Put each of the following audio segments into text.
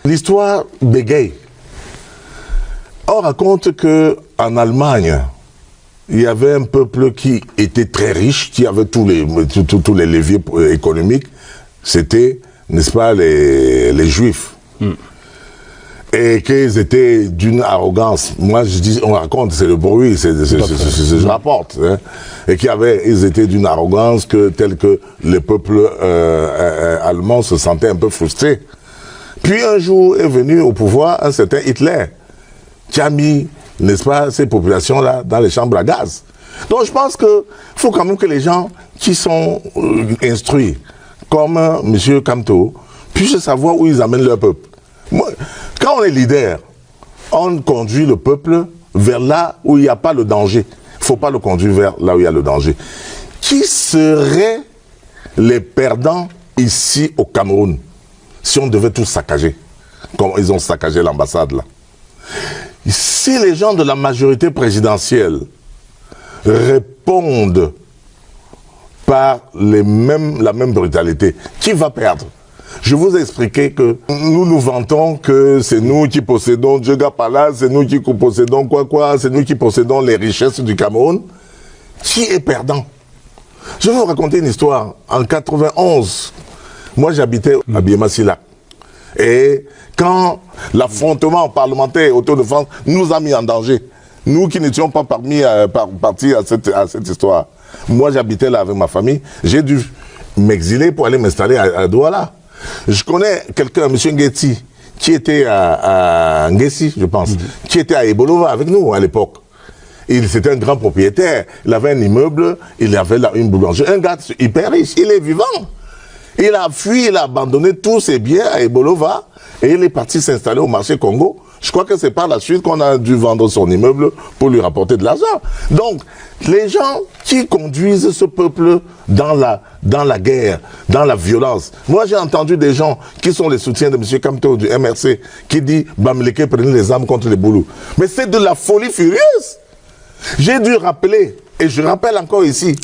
L'histoire bégaye. On raconte qu'en Allemagne, il y avait un peuple qui était très riche, qui avait tous les leviers économiques. C'était, n'est-ce pas, les Juifs. Et qu'ils étaient d'une arrogance. Moi, je dis, on raconte, c'est le bruit, je rapporte. Hein, et ils étaient d'une arrogance telle que le peuple allemand se sentait un peu frustré. Puis un jour est venu au pouvoir un certain Hitler, qui a mis, n'est-ce pas, ces populations-là dans les chambres à gaz. Donc je pense qu'il faut quand même que les gens qui sont instruits, comme M. Kamto, puissent savoir où ils amènent leur peuple. Moi, quand on est leader, on conduit le peuple vers là où il n'y a pas le danger. Il ne faut pas le conduire vers là où il y a le danger. Qui seraient les perdants ici au Cameroun si on devait tout saccager, comme ils ont saccagé l'ambassade là? Si les gens de la majorité présidentielle répondent par la même brutalité, qui va perdre? Je vous ai expliqué que nous nous vantons que c'est nous qui possédons Djega Palace, c'est nous qui possédons c'est nous qui possédons les richesses du Cameroun. Qui est perdant? Je vais vous raconter une histoire. En 91, moi j'habitais à Biémassila. Et quand l'affrontement parlementaire autour de France nous a mis en danger, nous qui n'étions pas partis à cette histoire, moi j'habitais là avec ma famille, j'ai dû m'exiler pour aller m'installer à Douala. Je connais quelqu'un, M. Ngeti, qui était à Ngesi, je pense, qui était à Ebolova avec nous à l'époque. C'était un grand propriétaire, il avait un immeuble, il avait une boulangerie, un gars hyper riche, il est vivant. Il a fui, il a abandonné tous ses biens à Ebolova et il est parti s'installer au marché Congo. Je crois que c'est par la suite qu'on a dû vendre son immeuble pour lui rapporter de l'argent. Donc, les gens qui conduisent ce peuple dans la guerre, dans la violence. Moi, j'ai entendu des gens qui sont les soutiens de M. Kamto du MRC qui dit « Bamileke prenez les armes contre les Boulous ». Mais c'est de la folie furieuse. J'ai dû rappeler, et je rappelle encore ici,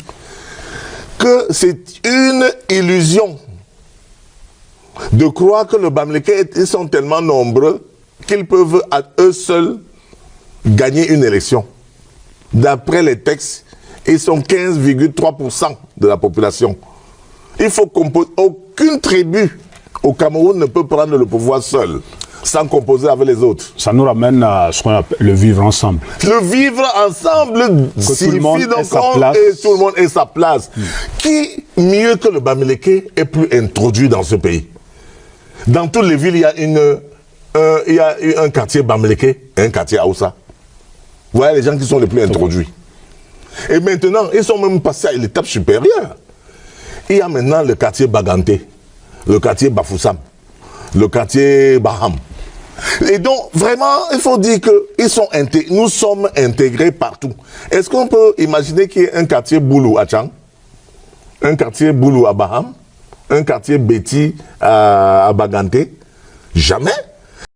que c'est une illusion de croire que le Bamileke, ils sont tellement nombreux qu'ils peuvent à eux seuls gagner une élection. D'après les textes, ils sont 15,3% de la population. Il faut composer. Aucune tribu au Cameroun ne peut prendre le pouvoir seul, sans composer avec les autres. Ça nous ramène à ce qu'on appelle le vivre ensemble. Le vivre ensemble signifie donc que tout le monde ait sa place. Qui, mieux que le Bamileke, est plus introduit dans ce pays? Dans toutes les villes, il y a un quartier Bamileke et un quartier Aoussa. Vous voyez les gens qui sont les plus introduits. Et maintenant, ils sont même passés à l'étape supérieure. Il y a maintenant le quartier Baganté, le quartier Bafoussam, le quartier Baham. Et donc, vraiment, il faut dire que nous sommes intégrés partout. Est-ce qu'on peut imaginer qu'il y ait un quartier Boulou à Tchang, un quartier Boulou à Baham, un quartier Betty à Baganté? Jamais.